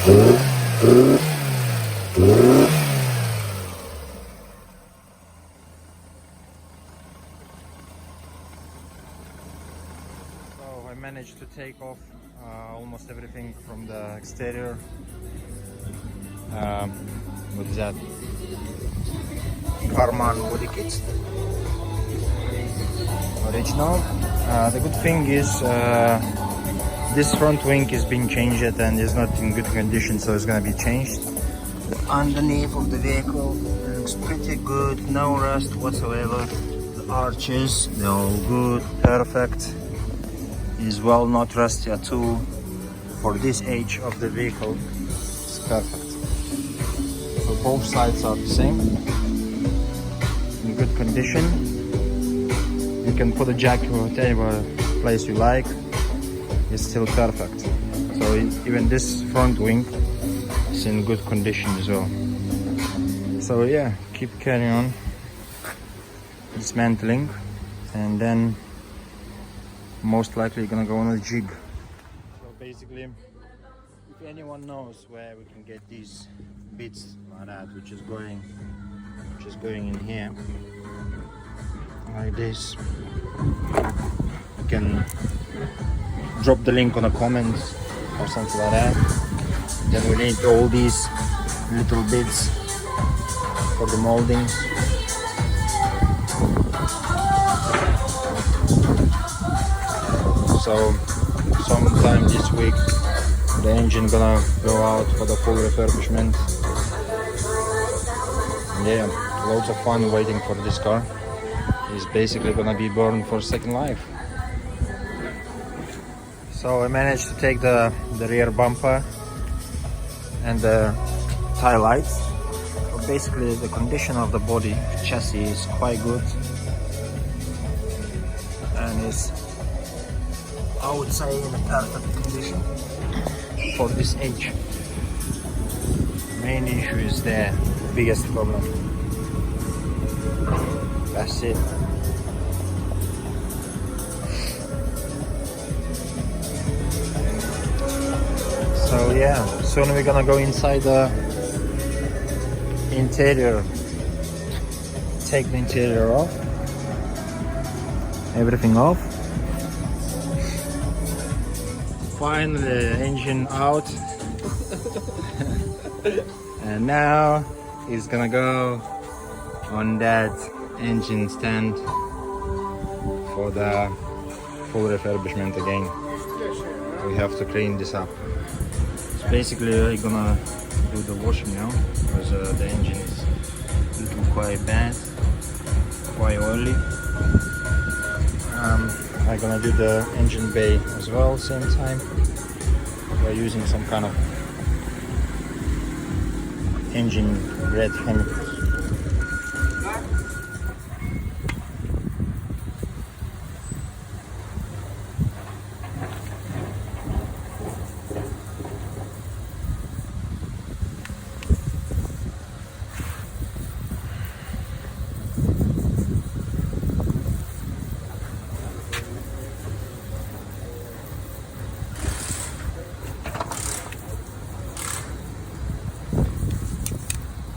I managed to take off almost everything from the exterior. What is that? Karman body kit, original. The good thing is this front wing is being changed and is not in good condition, so it's gonna be changed. The underneath of the vehicle looks pretty good, no rust whatsoever. The arches, they're all good, perfect. Is well not rusty at all. For this age of the vehicle, it's perfect. So both sides are the same, in good condition. You can put a jack whatever place you like, it's still perfect. So even this front wing is in good condition as well. So yeah, keep carrying on dismantling, and then most likely gonna go on a jig. So basically, if anyone knows where we can get these bits like that, which is going in here like this, you can drop the link on the comments or something like that. Then we need all these little bits for the moldings. So sometime this week the engine gonna go out for the full refurbishment. Yeah, loads of fun waiting for this car. It's basically gonna be born for second life. So I managed to take the rear bumper and the tail lights. So basically the condition of the body chassis is quite good, and it's, I would say, in a perfect condition for this age. Main issue is the biggest problem. That's it. So yeah, soon we're gonna go inside the interior, take the interior off, everything off. Finally, engine out. And now it's gonna go on that engine stand for the full refurbishment again. We have to clean this up. So basically we're gonna do the washing now, because the engine is looking quite bad, quite oily. I'm gonna do the engine bay as well same time. We're using some kind of engine red chemicals.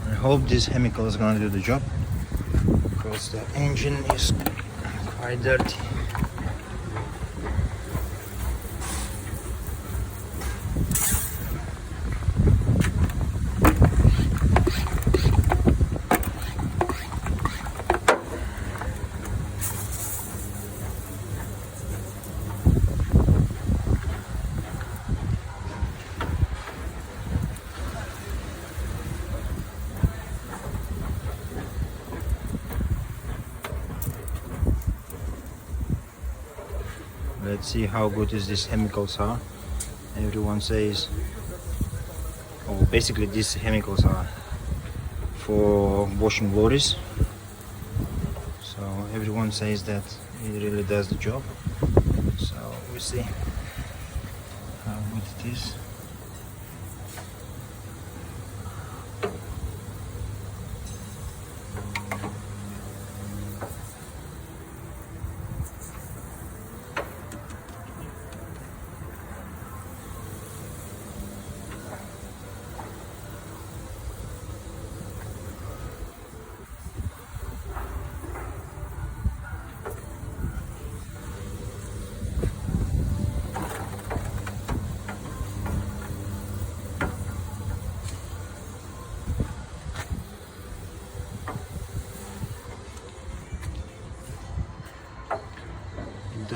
I hope this chemical is going to do the job, because the engine is quite dirty. Let's see how good is these chemicals are. Everyone says, oh, basically these chemicals are for washing bodies. So everyone says that it really does the job. So we'll see how good it is.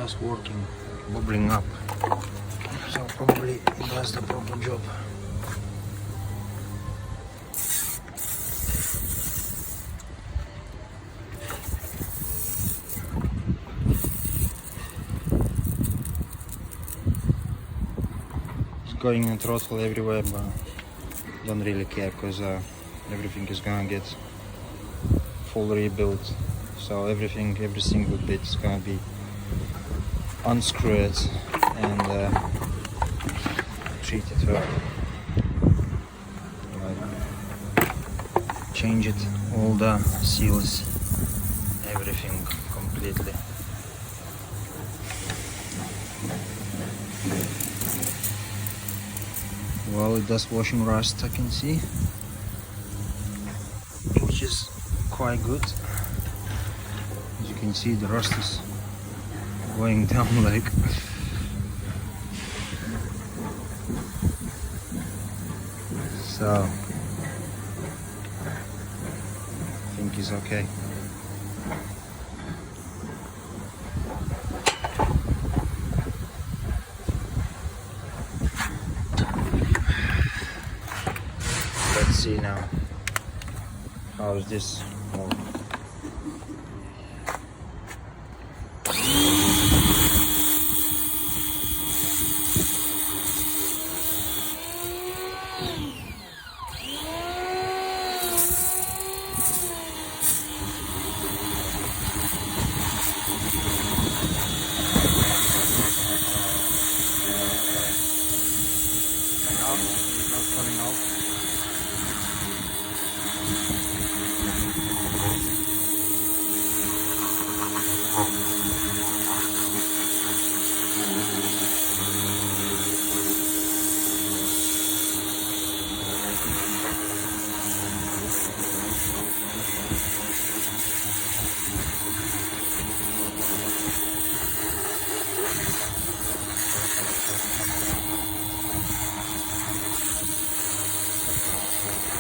just working, bubbling up. So probably it does the proper job. It's going in throttle everywhere, but don't really care because everything is gonna get full rebuilt. So every single bit is gonna be unscrewed and treated well. Change it, all the seals, everything completely. Well, it does washing rust, I can see, which is quite good. As you can see, the rust is going down like so. I think it's okay. Let's see now. How is this? Oh.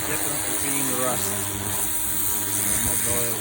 Definitely feeling the rust. Not oil.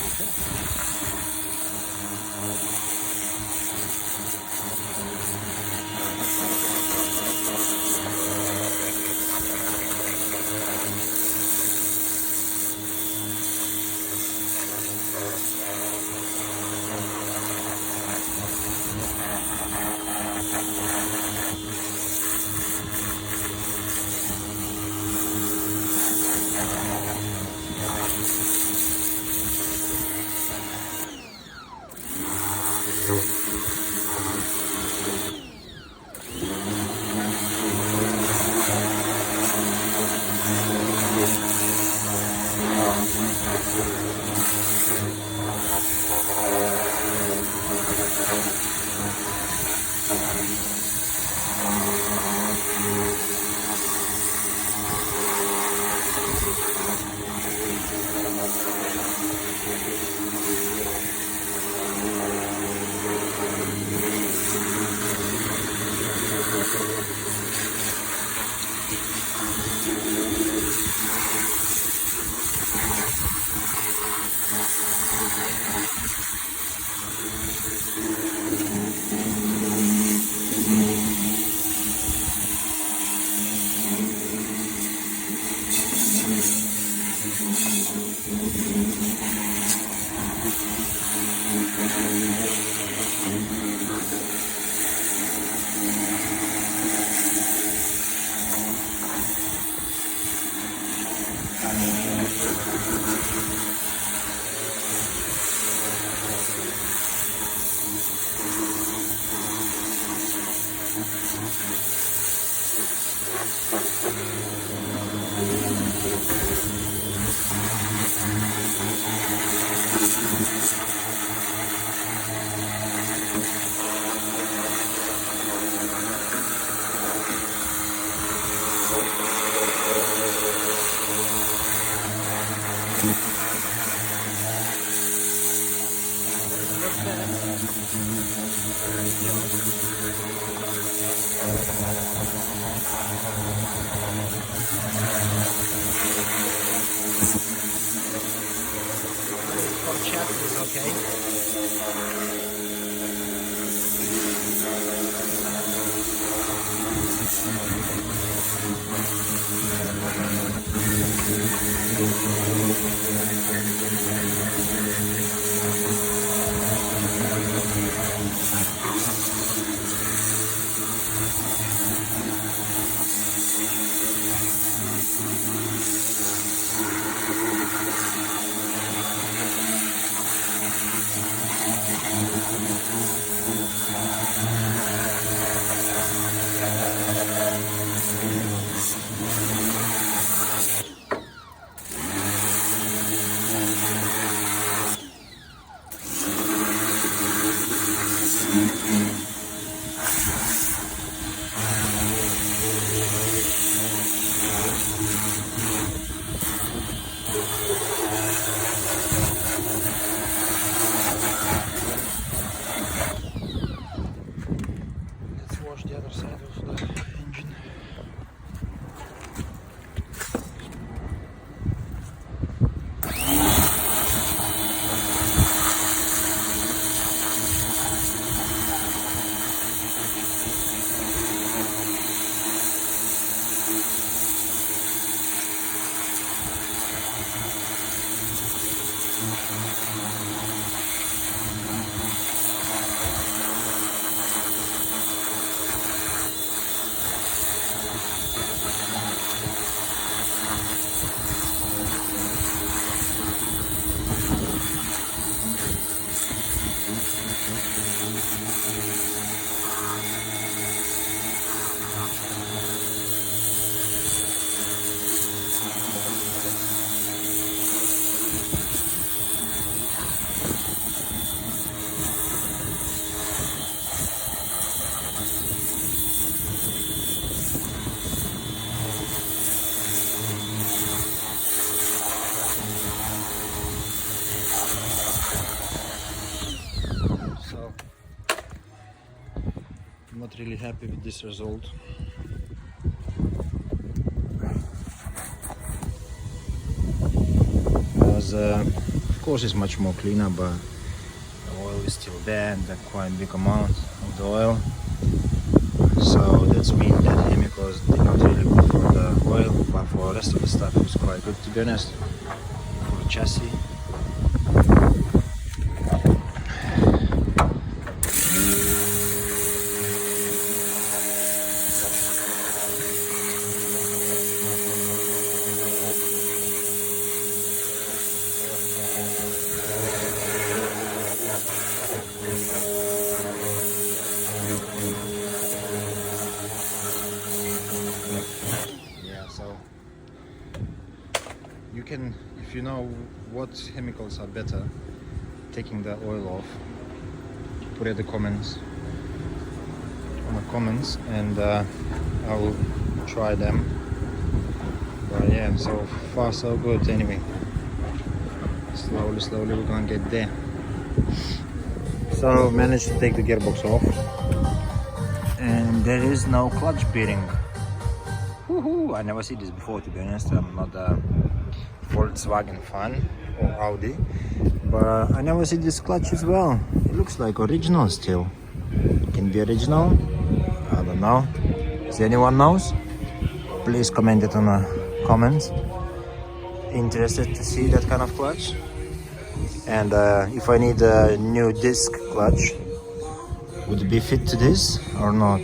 side of the engine. So I'm not really happy with this result. Because of course it's much more cleaner, but the oil is still there and a quite big amount of the oil. So that's mean that chemicals did not really good for the oil, but for the rest of the stuff it's quite good, to be honest. For the chassis. So you can, if you know what chemicals are better taking the oil off, put it in the comments, and I will try them. But yeah, so far so good. Anyway, slowly we're gonna get there. So managed to take the gearbox off, and there is no clutch bearing. Woohoo! I never see this before, to be honest. I'm not a Volkswagen fan or Audi, but I never see this clutch as well. It looks like original still. Can be original? I don't know. If anyone knows, please comment it on the comments. Interested to see that kind of clutch. And if I need a new disc clutch, would it be fit to this or not?